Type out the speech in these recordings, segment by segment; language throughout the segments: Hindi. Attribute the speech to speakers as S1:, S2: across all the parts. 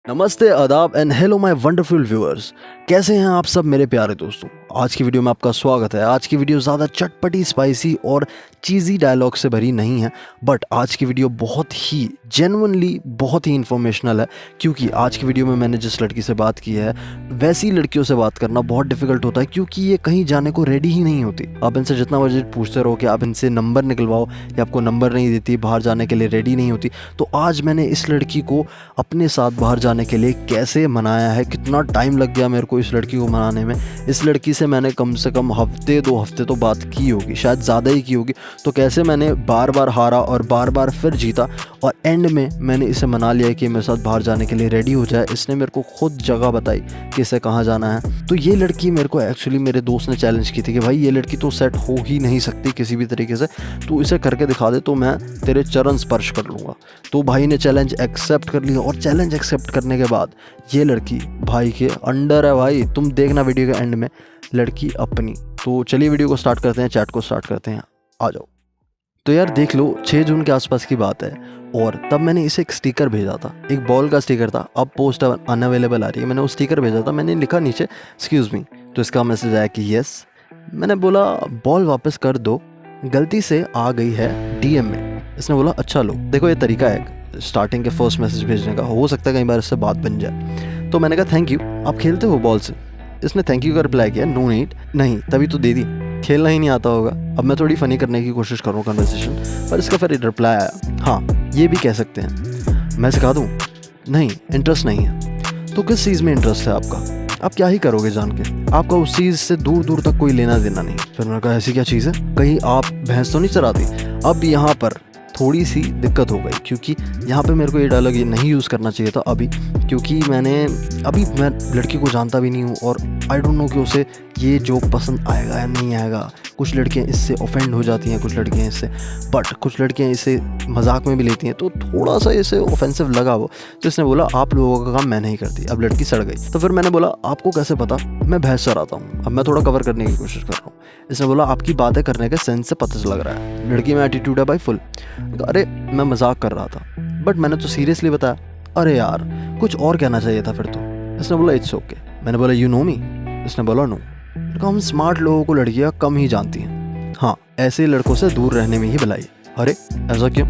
S1: नमस्ते, आदाब and hello my wonderful viewers. कैसे हैं आप सब मेरे प्यारे दोस्तों। आज की वीडियो में आपका स्वागत है। आज की वीडियो ज़्यादा चटपटी, स्पाइसी और चीज़ी डायलॉग से भरी नहीं है, बट आज की वीडियो बहुत ही जेन्युइनली बहुत ही इन्फॉर्मेशनल है, क्योंकि आज की वीडियो में मैंने जिस लड़की से बात की है वैसी लड़कियों से बात करना बहुत डिफिकल्ट होता है, क्योंकि ये कहीं जाने को रेडी ही नहीं होती। आप इनसे जितना मर्जी पूछते रहो कि आप इनसे नंबर निकलवाओ, या आपको नंबर नहीं देती, बाहर जाने के लिए रेडी नहीं होती। तो आज मैंने इस लड़की को अपने साथ बाहर जाने के लिए कैसे मनाया है, कितना टाइम लग गया मेरे को इस लड़की को मनाने में। इस लड़की से मैंने कम से कम हफ्ते 2 हफ्ते तो बात की होगी, शायद ज़्यादा ही की होगी। तो कैसे मैंने बार बार हारा और बार बार फिर जीता, और एंड में मैंने इसे मना लिया कि मेरे साथ बाहर जाने के लिए रेडी हो जाए। इसने मेरे को खुद जगह बताई कि इसे कहाँ जाना है। तो ये लड़की मेरे को एक्चुअली मेरे दोस्त ने चैलेंज की थी कि भाई ये लड़की तो सेट हो ही नहीं सकती किसी भी तरीके से, तू इसे करके दिखा दे तो मैं तेरे चरण स्पर्श कर लूँगा। तो भाई ने चैलेंज एक्सेप्ट कर लिया, और चैलेंज एक्सेप्ट करने के बाद ये लड़की भाई के अंडर है। भाई तुम देखना वीडियो के एंड में लड़की अपनी। तो चलिए वीडियो को स्टार्ट करते हैं, चैट को स्टार्ट करते हैं, आ जाओ। तो यार देख लो, 6 जून के आसपास की बात है, और तब मैंने इसे एक स्टिकर भेजा था, एक बॉल का स्टिकर था। अब पोस्ट अनअवेलेबल आ रही है, मैंने वो स्टिकर भेजा था। मैंने लिखा नीचे एक्सक्यूज़ मी, तो इसका मैसेज आया कि यस। मैंने बोला बॉल वापस कर दो, गलती से आ गई है डीएम में। इसने बोला अच्छा लो। देखो ये तरीका है स्टार्टिंग के फर्स्ट मैसेज भेजने का, हो सकता है कई बार इससे बात बन जाए। तो मैंने कहा थैंक यू, आप खेलते हो बॉल से? इसने थैंक यू का रिप्लाई किया, नो नीड, नहीं तभी तो दे दी, खेलना ही नहीं आता होगा। अब मैं थोड़ी फ़नी करने की कोशिश कर रहा हूँ कन्वर्सेशन, पर इसका फिर रिप्लाई आया, हाँ ये भी कह सकते हैं, मैं सिखा दूँ? नहीं, इंटरेस्ट नहीं है। तो किस चीज़ में इंटरेस्ट है आपका? आप क्या ही करोगे जान के? आपका उस चीज़ से दूर दूर तक कोई लेना देना नहीं। फिर मैंने कहा ऐसी क्या चीज़ है, कहीं आप भैंस तो नहीं चराती? अब यहाँ पर थोड़ी सी दिक्कत हो गई, क्योंकि यहाँ पे मेरे को ये डायलॉग ये नहीं यूज़ करना चाहिए था अभी, क्योंकि मैं लड़की को जानता भी नहीं हूँ, और आई डोंट नो कि उसे ये जोक पसंद आएगा या नहीं आएगा। कुछ लड़कियाँ इससे ऑफेंड हो जाती हैं, कुछ लड़कियाँ इससे, बट कुछ लड़कियाँ इसे मजाक में भी लेती हैं, तो थोड़ा सा इसे ऑफेंसिव लगा वो। तो इसने बोला आप लोगों का काम मैं नहीं करती। अब लड़की सड़ गई। तो फिर मैंने बोला आपको कैसे पता? मैं भैंस चराता हूँ। अब मैं थोड़ा कवर करने की कोशिश कर रहा हूँ। इसने बोला आपकी बातें करने के सेंस से पता लग रहा है, लड़की में एटीट्यूड है भाई फुल। अरे मैं मजाक कर रहा था, बट मैंने तो सीरियसली बताया। अरे यार कुछ और कहना चाहिए था फिर तो। इसने बोला इट्स ओके। मैंने बोला यू नो मी? इसने बोला नो। हम स्मार्ट लोगों को लड़कियाँ कम ही जानती हैं, हाँ ऐसे लड़कों से दूर रहने में ही भलाई है। अरे ऐसा क्यों?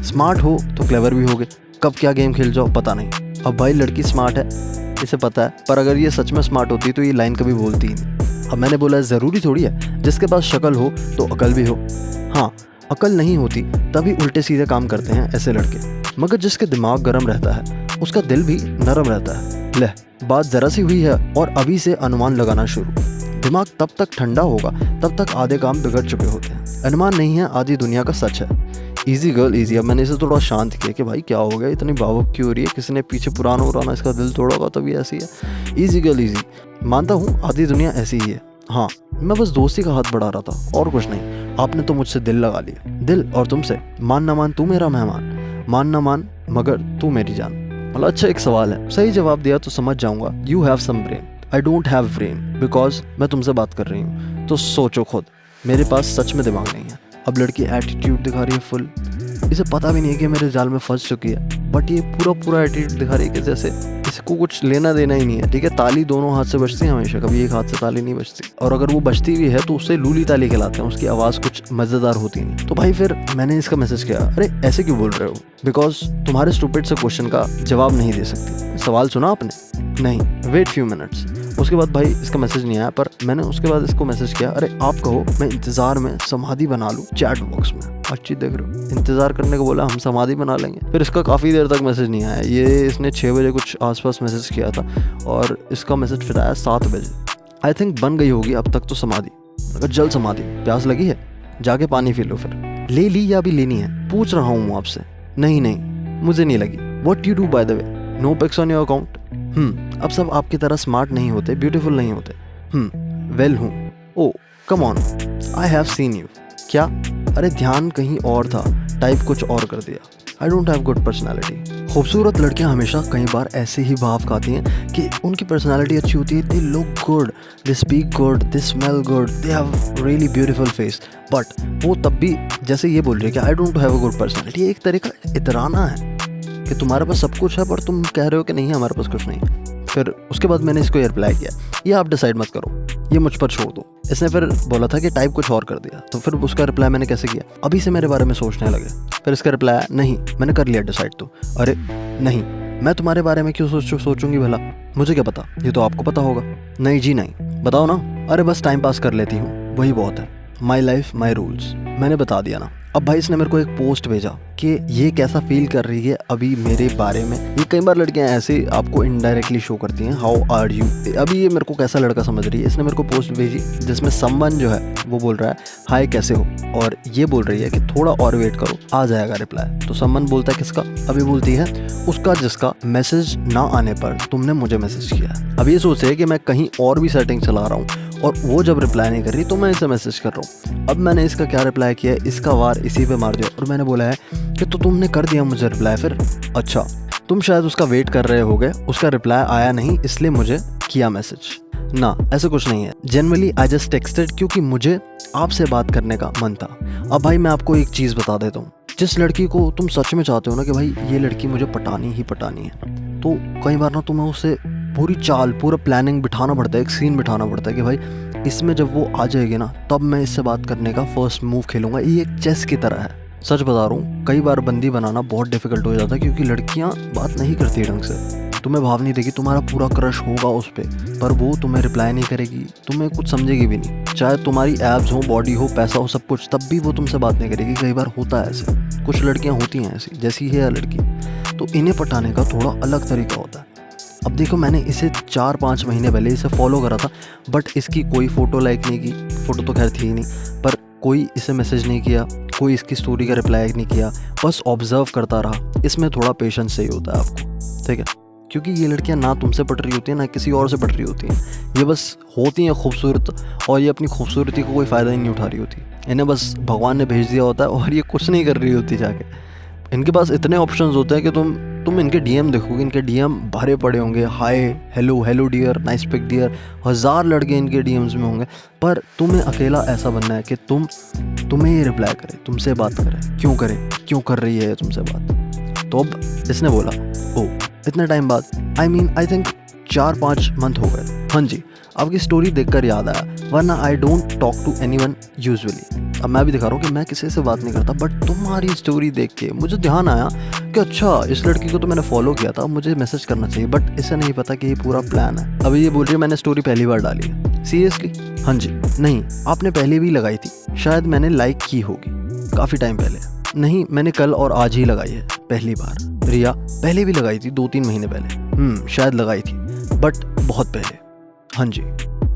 S1: स्मार्ट हो तो क्लेवर भी होगे, कब क्या गेम खेल जाओ पता नहीं। अब भाई लड़की स्मार्ट है, इसे पता है, पर अगर ये सच में स्मार्ट होती तो ये लाइन कभी बोलती ही नहीं। अब मैंने बोला ज़रूरी थोड़ी है जिसके पास शक्ल हो तो अकल भी हो। हाँ अकल नहीं होती तभी उल्टे सीधे काम करते हैं ऐसे लड़के, मगर जिसके दिमाग गर्म रहता है उसका दिल भी नरम रहता है। ले बात ज़रा सी हुई है और अभी से अनुमान लगाना शुरू। दिमाग तब तक ठंडा होगा तब तक आधे काम बिगड़ चुके होते हैं। अनुमान नहीं है आधी दुनिया का सच है। Easy girl easy. अब मैंने इसे थोड़ा शांत किया कि भाई क्या हो गया, इतनी भावुक क्यों हो रही है, किसी ने पीछे पुराना इसका दिल तोड़ा होगा तभी ऐसी है। ईजी गर्ल ईजी, मानता हूँ आधी दुनिया ऐसी ही है। हाँ मैं बस दोस्ती का हाथ बढ़ा रहा था और कुछ नहीं। आपने तो मुझसे दिल लगा लिया, दिल और तुमसे। मान ना मान तू मेरा मेहमान, मान ना मान मगर तू मेरी जान। मतलब अच्छा एक सवाल है, सही जवाब दिया तो समझ जाऊंगा you have some brain. I don't have brain because मैं तुमसे बात कर रही हूँ, तो सोचो खुद, मेरे पास सच में दिमाग नहीं है। अब लड़की एटीट्यूड दिखा रही है फुल, इसे पता भी नहीं है कि मेरे जाल में फंस चुकी है, बट ये पूरा एटीट्यूड दिखा रही है कि जैसे इसको कुछ लेना देना ही नहीं है। ठीक है, ताली दोनों हाथ से बजती है हमेशा, कभी एक हाथ से ताली नहीं बजती, और अगर वो बजती भी है तो उससे लूली ताली कहलाते हैं, उसकी आवाज़ कुछ मज़ेदार होती नहीं। तो भाई फिर मैंने इसका मैसेज किया, अरे ऐसे क्यों बोल रहे हो, बिकॉज तुम्हारे स्टूपिड से क्वेश्चन का जवाब नहीं दे सकती। सवाल सुना आपने? नहीं, वेट फ्यू मिनट्स। उसके बाद भाई इसका मैसेज नहीं आया, पर मैंने उसके बाद इसको मैसेज किया, अरे आप कहो मैं इंतज़ार में समाधि बना लूँ चैट बॉक्स में। अच्छी देख रहे हो, इंतज़ार करने को बोला, हम समाधि बना लेंगे। फिर इसका काफ़ी देर तक मैसेज नहीं आया। ये इसने 6 बजे कुछ आसपास मैसेज किया था, और इसका मैसेज फिर आया 7 बजे। आई थिंक बन गई होगी अब तक तो समाधि। अगर जल समाधि, प्यास लगी है जाके पानी पी लो। फिर ले ली या अभी लेनी है? पूछ रहा हूँ आपसे। नहीं मुझे नहीं लगी। What you do by the way? No pics on your account. अब सब आपकी तरह स्मार्ट नहीं होते, ब्यूटीफुल नहीं होते। वेल हूँ। Oh come on, I have seen you. क्या? अरे ध्यान कहीं और था, टाइप कुछ और कर दिया। आई डोंट हैव गुड पर्सनैलिटी। खूबसूरत लड़कियां हमेशा कई बार ऐसे ही भाव खाती हैं कि उनकी पर्सनैलिटी अच्छी होती है, they look good, they speak good, they smell good, they have really beautiful face, but वो तब भी जैसे ये बोल रही है कि आई don't have a good personality, एक तरह का इतराना है। कि तुम्हारे पास सब कुछ है पर तुम कह रहे हो कि नहीं हमारे पास कुछ नहीं है। फिर उसके बाद मैंने इसको रिप्लाई किया, ये आप डिसाइड मत करो, ये मुझ पर छोड़ दो। इसने फिर बोला था कि टाइप कुछ और कर दिया, तो फिर उसका रिप्लाई मैंने कैसे किया, अभी से मेरे बारे में सोचने लगे। फिर इसका रिप्लाई आया, नहीं मैंने कर लिया डिसाइड तो। अरे नहीं, मैं तुम्हारे बारे में क्यों सोचूंगी भला, मुझे क्या पता, ये तो आपको पता होगा। नहीं जी नहीं, बताओ ना। अरे बस टाइम पास कर लेती हूँ, वही बहुत है, माई लाइफ माई रूल्स। मैंने बता दिया ना। अब भाई इसने मेरे को एक पोस्ट भेजा कि ये कैसा फील कर रही है अभी मेरे बारे में। ये कई बार लड़कियां ऐसे आपको इनडायरेक्टली शो करती हैं, हाउ आर यू। अभी ये मेरे को कैसा लड़का समझ रही है। इसने मेरे को पोस्ट भेजी जिसमें समवन जो है वो बोल रहा है हाय कैसे हो, और ये बोल रही है कि थोड़ा और वेट करो आ जाएगा रिप्लाई। तो समवन बोलता है किसका, अभी बोलती है उसका जिसका मैसेज ना आने पर तुमने मुझे मैसेज किया। अब ये सोच रहे है कि मैं कहीं और भी सेटिंग चला रहा हूँ और वो जब रिप्लाई नहीं कर रही तो मैं इसे मैसेज कर रहा हूँ। अब मैंने इसका क्या रिप्लाई किया, इसका वार इसी पे मार दिया और मैंने बोला है कि तो तुमने कर दिया मुझे रिप्लाई फिर, अच्छा तुम शायद उसका वेट कर रहे होगे, उसका रिप्लाई आया नहीं इसलिए मुझे किया मैसेज। ना ऐसा कुछ नहीं है, जनरली आई जस्ट टेक्स्टेड क्योंकि मुझे आपसे बात करने का मन था। अब भाई मैं आपको एक चीज़ बता देता हूँ, जिस लड़की को तुम सच में चाहते हो ना कि भाई ये लड़की मुझे पटानी ही पटानी है, तो कई बार ना तुम्हें उससे पूरी चाल पूरा प्लानिंग बिठाना पड़ता है, एक सीन बिठाना पड़ता है कि भाई इसमें जब वो आ जाएगी ना तब मैं इससे बात करने का फर्स्ट मूव खेलूंगा। ये एक चेस की तरह है। सच बता रहा हूँ, कई बार बंदी बनाना बहुत डिफिकल्ट हो जाता है क्योंकि लड़कियाँ बात नहीं करती ढंग से, तुम्हें भाव नहीं देगी, तुम्हारा पूरा क्रश होगा उस पर वो तुम्हें रिप्लाई नहीं करेगी, तुम्हें कुछ समझेगी भी नहीं, चाहे तुम्हारी एब्स हो, बॉडी हो, पैसा हो, सब कुछ, तब भी वो तुमसे बात नहीं करेगी। कई बार होता है ऐसे, कुछ लड़कियाँ होती हैं ऐसी जैसी है लड़की, तो इन्हें पटाने का थोड़ा अलग तरीका होता है। अब देखो मैंने इसे 4-5 महीने पहले इसे फॉलो करा था, बट इसकी कोई फ़ोटो लाइक नहीं की, फ़ोटो तो खैर थी ही नहीं, पर कोई इसे मैसेज नहीं किया, कोई इसकी स्टोरी का रिप्लाई नहीं किया, बस ऑब्जर्व करता रहा। इसमें थोड़ा पेशेंस चाहिए होता है आपको, ठीक है, क्योंकि ये लड़कियां ना तुमसे पट रही होती हैं ना किसी और से पट रही होती हैं, ये बस होती हैं खूबसूरत और ये अपनी खूबसूरती को कोई फ़ायदा ही नहीं उठा रही होती। इन्हें बस भगवान ने भेज दिया होता है और ये कुछ नहीं कर रही होती जाके। इनके पास इतने ऑप्शंस होते हैं कि तुम इनके डीएम देखोगे, इनके डीएम भरे पड़े होंगे, hi hello dear, nice pic dear, 1000 लड़के इनके डीएम्स में होंगे, पर तुम्हें अकेला ऐसा बनना है कि तुम्हें ये रिप्लाई करे, तुमसे बात करे। क्यों कर रही है तुमसे बात। तो अब इसने बोला ओ इतने टाइम बाद, आई थिंक 4-5 मंथ हो गए। हाँ जी, आपकी स्टोरी देखकर याद आया, वरना I don't talk to anyone usually. अब मैं भी दिखा रहा हूँ कि मैं किसी से बात नहीं करता, बट तुम्हारी स्टोरी देख के मुझे ध्यान आया कि अच्छा इस लड़की को तो मैंने फॉलो किया था, मुझे मैसेज करना चाहिए, बट इसे नहीं पता कि ये पूरा प्लान है। अभी ये बोल रही है मैंने स्टोरी पहली बार डाली है। सीरियसली? हाँ जी। नहीं, आपने पहले भी लगाई थी, शायद मैंने लाइक की होगी काफ़ी टाइम पहले। नहीं, मैंने कल और आज ही लगाई है पहली बार। रिया पहले भी लगाई थी 2-3 महीने पहले, शायद लगाई थी, बट बहुत पहले। हाँ जी।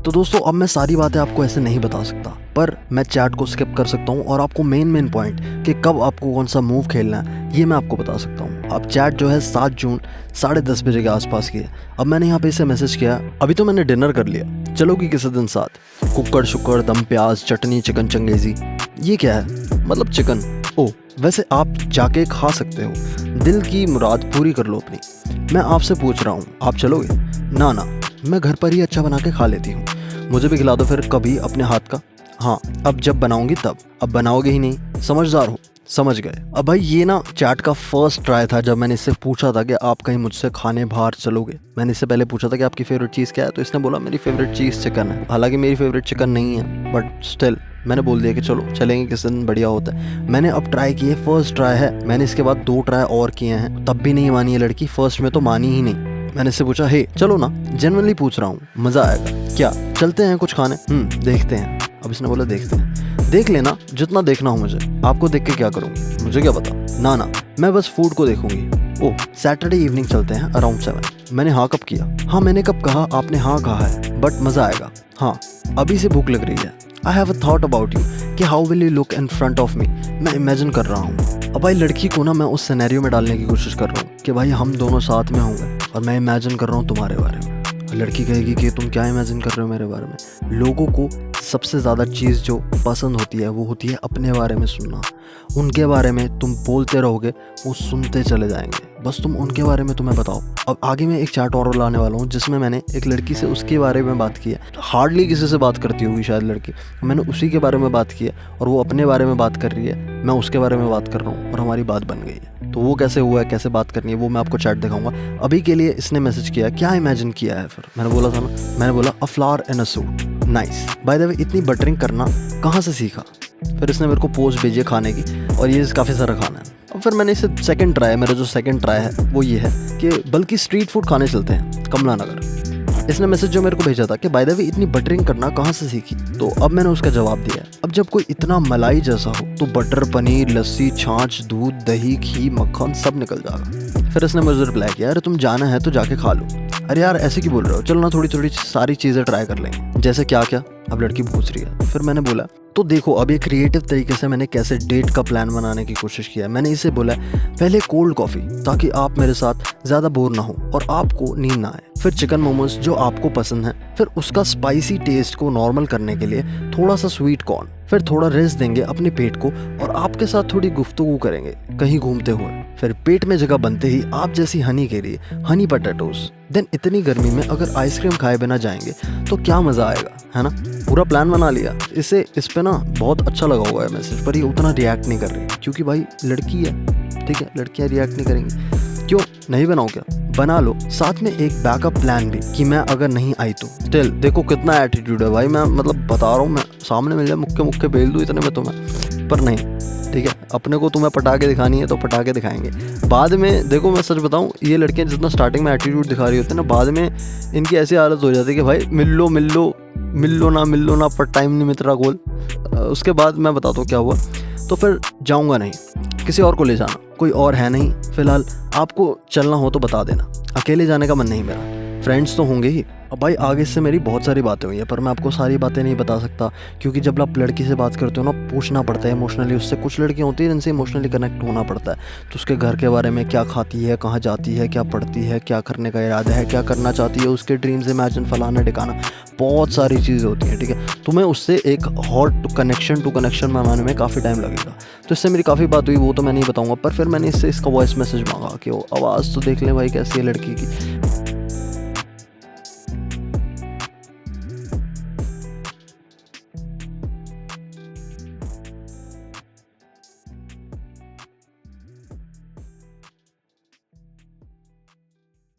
S1: तो दोस्तों अब मैं सारी बातें आपको ऐसे नहीं बता सकता, पर मैं चैट को स्किप कर सकता हूँ और आपको मेन पॉइंट कि कब आपको कौन सा मूव खेलना है ये मैं आपको बता सकता हूँ। अब चैट जो है 7 जून 10:30 बजे के आसपास की है। अब मैंने यहाँ पे इसे मैसेज किया, अभी तो मैंने डिनर कर लिया, चलोगी किसी दिन साथ? कुक्कड़ शुक्कड़ दम प्याज चटनी चिकन चंगेजी। ये क्या है? मतलब चिकन। ओह वैसे आप जाके खा सकते हो, दिल की मुराद पूरी कर लो अपनी। मैं आपसे पूछ रहा हूँ आप चलोगे? ना मैं घर पर ही अच्छा बना के खा लेती हूँ, मुझे भी खिला दो फिर कभी अपने हाथ का। हाँ अब जब बनाऊंगी तब, अब बनाओगे ही नहीं, समझदार हो। समझ गए। अब भाई ये ना चैट का फर्स्ट ट्राई था जब मैंने इससे पूछा था कि आप कहीं मुझसे खाने बाहर चलोगे। मैंने इससे पहले पूछा था कि आपकी फेवरेट चीज़ क्या है, तो इसने बोला मेरी फेवरेट चीज़ चिकन है। हालांकि मेरी फेवरेट चिकन नहीं है, बट स्टिल मैंने बोल दिया कि चलो चलेंगे किसी दिन, बढ़िया होता है। मैंने अब ट्राई किए, फर्स्ट ट्राई है, मैंने इसके बाद 2 ट्राई और किए हैं, तब भी नहीं मानी है लड़की। फर्स्ट में तो मानी ही नहीं। मैंने इससे पूछा हे चलो ना, जेन्युइनली पूछ रहा हूँ, मज़ा आएगा क्या, चलते हैं कुछ खाने? देखते हैं। अब इसने बोला देखते हैं। देख लेना जितना देखना हो मुझे, आपको देख के क्या करूँगी मुझे क्या पता। ना मैं बस फूड को देखूंगी। ओह सैटरडे इवनिंग चलते हैं अराउंड 7। मैंने हाँ कब किया? हाँ मैंने कब कहा? आपने हाँ कहा है, बट मज़ा आएगा। हाँ अभी से भूख लग रही है। I have a thought about you कि how will you look in front of me. मैं इमेजिन कर रहा हूँ। अब भाई लड़की को ना मैं उस सिनेरियो में डालने की कोशिश कर रहा हूँ कि भाई हम दोनों साथ में होंगे और मैं इमेजिन कर रहा हूँ तुम्हारे बारे में। लड़की कहेगी कि तुम क्या इमेजिन कर रहे हो मेरे बारे में। लोगों को सबसे ज़्यादा चीज़ जो पसंद होती है वो होती है अपने बारे में सुनना। उनके बारे में तुम बोलते रहोगे, वो सुनते चले जाएंगे, बस तुम उनके बारे में तुम्हें बताओ। अब आगे मैं एक चैट और लाने वाला हूँ जिसमें मैंने एक लड़की से उसके बारे में बात की है। हार्डली किसी से बात करती होगी शायद लड़की, मैंने उसी के बारे में बात की है और वो अपने बारे में बात कर रही है, मैं उसके बारे में बात कर रहा हूँ और हमारी बात बन गई है। तो वो कैसे हुआ है, कैसे बात करनी है, वो मैं आपको चैट दिखाऊंगा। अभी के लिए इसने मैसेज किया, क्या इमेजिन किया है। फिर मैंने बोला था ना, मैंने बोला अ flower in a suit, nice. Bye the वे इतनी बटरिंग करना कहाँ से सीखा। फिर इसने मेरे को पोस्ट भेजी है खाने की, और ये काफ़ी सारा खाना है। और फिर मैंने इसे सेकंड ट्राई, मेरा जो सेकंड ट्राई है वो ये है कि बल्कि स्ट्रीट फूड खाने चलते हैं कमला नगर। इसने मैसेज जो मेरे को भेजा था कि बाय द वे इतनी बटरिंग करना कहाँ से सीखी। तो अब मैंने उसका जवाब दिया। अब जब कोई इतना मलाई जैसा हो तो बटर, पनीर, लस्सी, छाछ, दूध, दही, घी, मक्खन सब निकल जाएगा। फिर इसने मुझे रिप्लाई किया, अरे तुम जाना है तो जाके खा लो। अरे यार ऐसे क्यों बोल रहे हो, चलो ना थोड़ी थोड़ी सारी चीज़ें ट्राई कर लेंगे। जैसे क्या क्या, अब लड़की पूछ रही है। फिर मैंने बोला तो देखो अब एक क्रिएटिव तरीके से मैंने कैसे डेट का प्लान बनाने की कोशिश किया है। मैंने इसे बोला पहले कोल्ड कॉफ़ी, ताकि आप मेरे साथ ज़्यादा बोर ना हो और आपको नींद ना आए। फिर चिकन मोमोज जो आपको पसंद है, फिर उसका स्पाइसी टेस्ट को नॉर्मल करने के लिए थोड़ा सा स्वीट कॉर्न, फिर थोड़ा रेस्ट देंगे अपने पेट को और आपके साथ थोड़ी गुफ्तगू करेंगे कहीं घूमते हुए। फिर पेट में जगह बनते ही आप जैसी हनी के लिए हनी पोटैटोज। देन इतनी गर्मी में अगर आइसक्रीम खाए बिना जाएंगे तो क्या मज़ा आएगा, है ना। पूरा प्लान बना लिया। इस पे ना बहुत अच्छा लगा हुआ है मैसेज, पर ये उतना रिएक्ट नहीं कर रही क्योंकि भाई लड़की है, ठीक है, लड़कियाँ रिएक्ट नहीं करेंगी। क्यों नहीं बनाओ, क्या बना लो। साथ में एक बैकअप प्लान भी कि मैं अगर नहीं आई तो। स्टिल देखो कितना एटीट्यूड है भाई, मैं मतलब बता रहा हूँ, मैं सामने मिल जाए मुक्के मुक्के बेल दूँ इतने में तुम्हें, पर नहीं, ठीक है। अपने को तुम्हें पटाखे दिखानी है तो पटाखे दिखाएंगे। बाद में देखो मैं सच बताऊं, ये लड़कियां जितना स्टार्टिंग में एटीट्यूड दिखा रही होती है ना, बाद में इनकी ऐसी हालत हो जाती है कि भाई मिल लो ना, पर टाइम नहीं मित्रा गोल। उसके बाद मैं बताता हूँ क्या हुआ। तो फिर जाऊँगा नहीं, किसी और को ले जाना, कोई और है नहीं फिलहाल। आपको चलना हो तो बता देना, अकेले जाने का मन नहीं मेरा, फ्रेंड्स तो होंगे ही। अब भाई आगे से मेरी बहुत सारी बातें हुई हैं, पर मैं आपको सारी बातें नहीं बता सकता क्योंकि जब आप लड़की से बात करते हो ना, पूछना पड़ता है इमोशनली उससे। कुछ लड़कियां होती हैं जिनसे इमोशनली कनेक्ट होना पड़ता है, तो उसके घर के बारे में, क्या खाती है, कहाँ जाती है, क्या पढ़ती है, क्या करने का इरादा है, क्या करना चाहती है, उसके ड्रीम्स इमेजिन फलाना ठिकाना, बहुत सारी चीज़ें होती हैं, ठीक है। तो मैं उससे एक हॉट कनेक्शन टू कनेक्शन बनाने में काफ़ी टाइम लगेगा। तो इससे मेरी काफ़ी बात हुई, वो तो मैं नहीं बताऊँगा। पर फिर मैंने इससे इसका वॉइस मैसेज मांगा कि वो आवाज़ तो देख लें भाई कैसी है लड़की की।